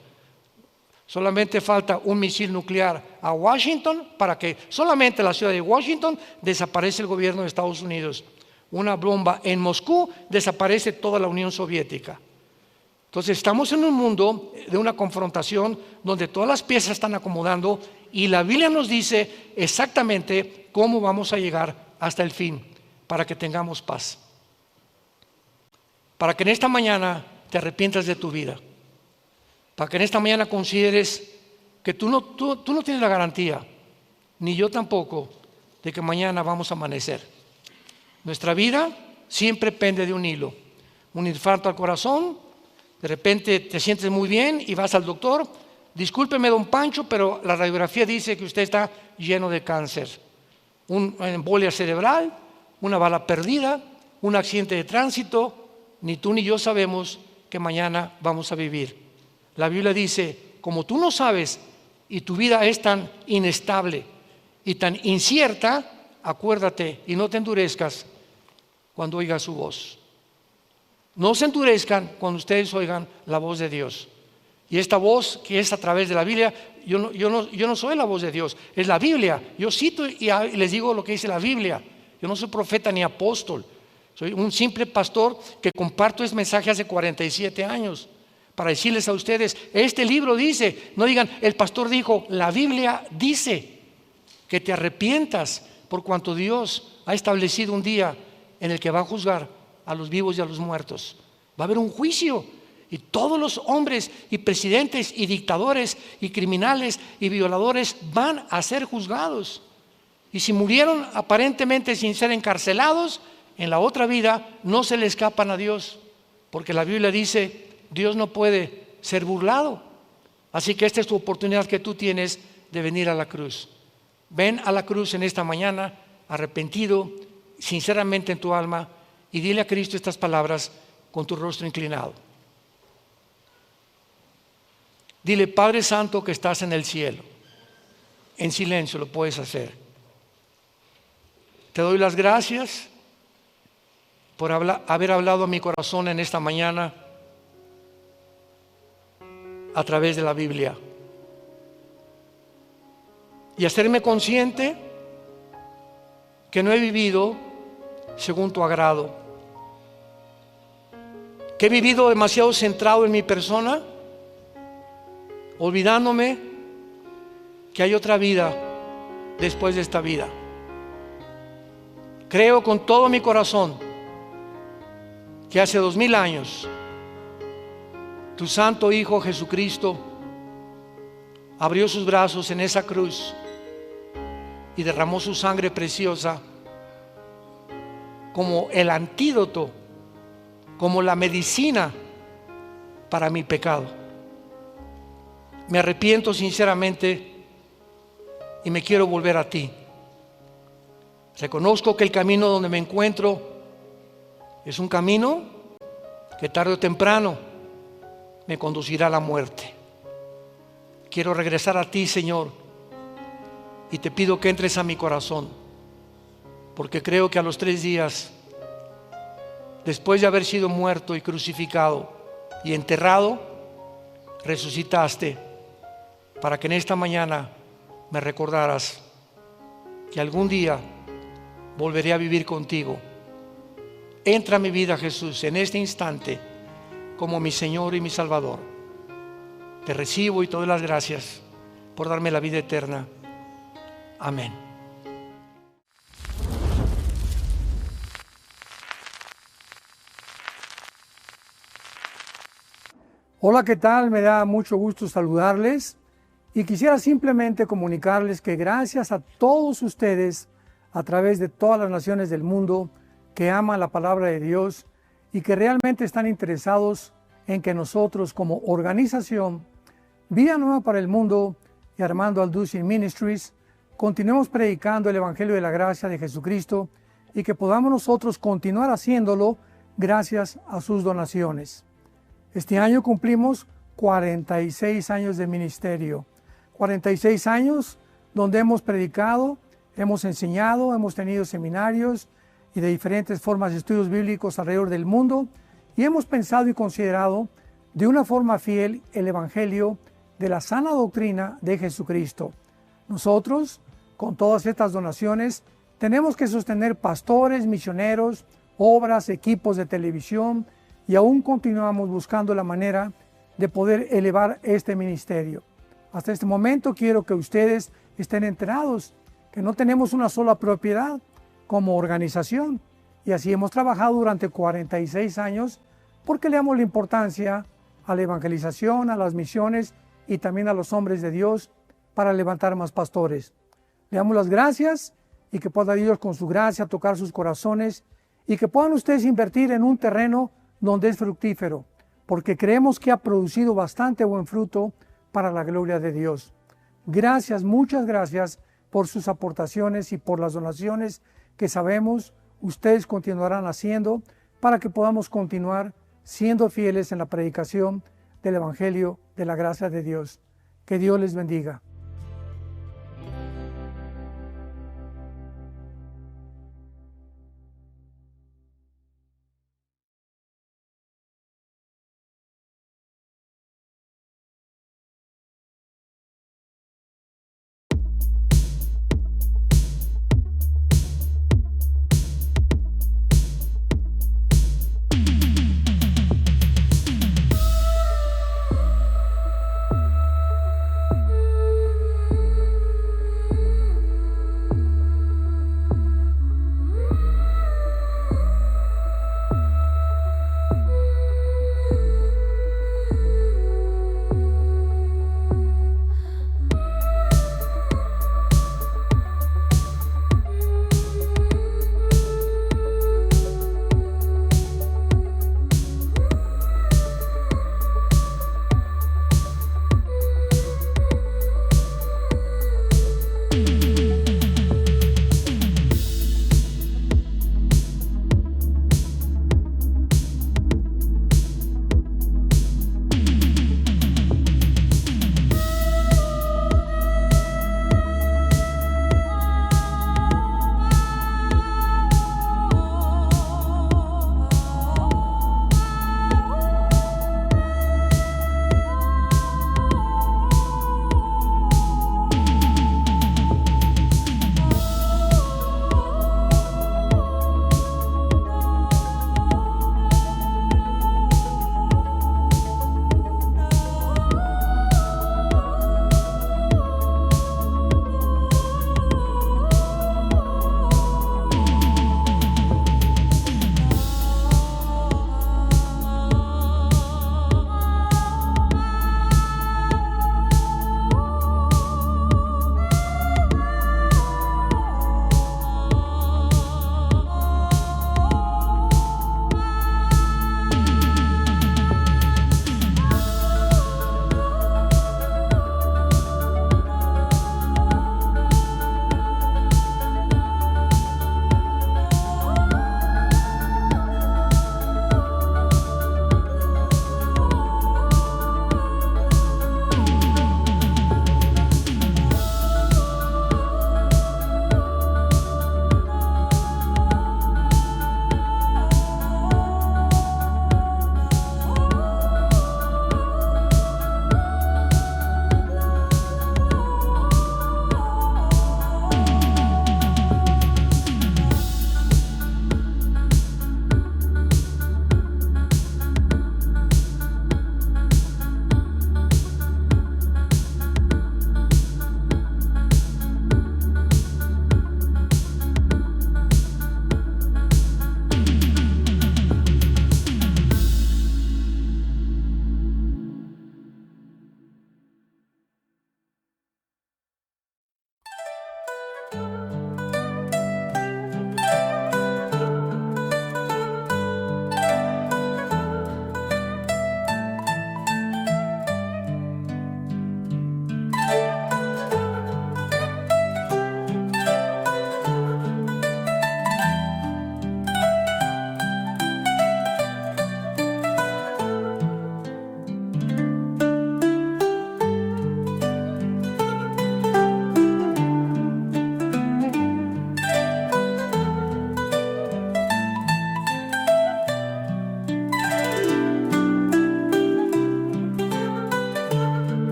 Solamente falta un misil nuclear a Washington para que solamente la ciudad de Washington desaparece el gobierno de Estados Unidos. Una bomba en Moscú, desaparece toda la Unión Soviética. Entonces estamos en un mundo de una confrontación donde todas las piezas están acomodando y la Biblia nos dice exactamente cómo vamos a llegar hasta el fin para que tengamos paz. Para que en esta mañana te arrepientas de tu vida. Para que en esta mañana consideres que tú no tienes la garantía, ni yo tampoco, de que mañana vamos a amanecer. Nuestra vida siempre pende de un hilo. Un infarto al corazón, de repente te sientes muy bien y vas al doctor. Discúlpeme, don Pancho, pero la radiografía dice que usted está lleno de cáncer. Una embolia cerebral, una bala perdida, un accidente de tránsito. Ni tú ni yo sabemos que mañana vamos a vivir. La Biblia dice, como tú no sabes y tu vida es tan inestable y tan incierta, acuérdate y no te endurezcas cuando oigas su voz. No se endurezcan cuando ustedes oigan la voz de Dios. Y esta voz que es a través de la Biblia, yo no soy la voz de Dios, es la Biblia. Yo cito y les digo lo que dice la Biblia. Yo no soy profeta ni apóstol. Soy un simple pastor que comparto este mensaje hace 47 años para decirles a ustedes, este libro dice, no digan, el pastor dijo, la Biblia dice que te arrepientas por cuanto Dios ha establecido un día en el que va a juzgar a los vivos y a los muertos. Va a haber un juicio y todos los hombres y presidentes y dictadores y criminales y violadores van a ser juzgados. Y si murieron aparentemente sin ser encarcelados, en la otra vida no se le escapan a Dios, porque la Biblia dice, Dios no puede ser burlado. Así que esta es tu oportunidad que tú tienes de venir a la cruz. Ven a la cruz en esta mañana, arrepentido, sinceramente en tu alma, y dile a Cristo estas palabras con tu rostro inclinado. Dile, Padre Santo que estás en el cielo. En silencio lo puedes hacer. Te doy las gracias por haber hablado a mi corazón en esta mañana a través de la Biblia y hacerme consciente que no he vivido según tu agrado, que he vivido demasiado centrado en mi persona, olvidándome que hay otra vida después de esta vida. Creo con todo mi corazón que hace 2000 años tu santo Hijo Jesucristo abrió sus brazos en esa cruz y derramó su sangre preciosa como el antídoto, como la medicina para mi pecado. Me arrepiento sinceramente y me quiero volver a ti. Reconozco que el camino donde me encuentro es un camino que tarde o temprano me conducirá a la muerte. Quiero regresar a ti, Señor, y te pido que entres a mi corazón, porque creo que a los 3 días, después de haber sido muerto y crucificado y enterrado, resucitaste para que en esta mañana me recordaras que algún día volveré a vivir contigo. Entra a mi vida, Jesús, en este instante como mi Señor y mi Salvador. Te recibo y te doy las gracias por darme la vida eterna. Amén. Hola, ¿qué tal? Me da mucho gusto saludarles y quisiera simplemente comunicarles que gracias a todos ustedes a través de todas las naciones del mundo que aman la palabra de Dios y que realmente están interesados en que nosotros como organización Vida Nueva para el Mundo y Armando Alducin Ministries continuemos predicando el Evangelio de la Gracia de Jesucristo y que podamos nosotros continuar haciéndolo gracias a sus donaciones. Este año cumplimos 46 años de ministerio, 46 años donde hemos predicado, hemos enseñado, hemos tenido seminarios y de diferentes formas de estudios bíblicos alrededor del mundo y hemos pensado y considerado de una forma fiel el Evangelio de la sana doctrina de Jesucristo. Nosotros, con todas estas donaciones, tenemos que sostener pastores, misioneros, obras, equipos de televisión y aún continuamos buscando la manera de poder elevar este ministerio. Hasta este momento quiero que ustedes estén enterados que no tenemos una sola propiedad como organización y así hemos trabajado durante 46 años porque le damos la importancia a la evangelización, a las misiones y también a los hombres de Dios para levantar más pastores. Le damos las gracias y que pueda Dios con su gracia tocar sus corazones y que puedan ustedes invertir en un terreno donde es fructífero, porque creemos que ha producido bastante buen fruto para la gloria de Dios. Gracias, muchas gracias por sus aportaciones y por las donaciones que sabemos ustedes continuarán haciendo para que podamos continuar siendo fieles en la predicación del Evangelio de la gracia de Dios. Que Dios les bendiga.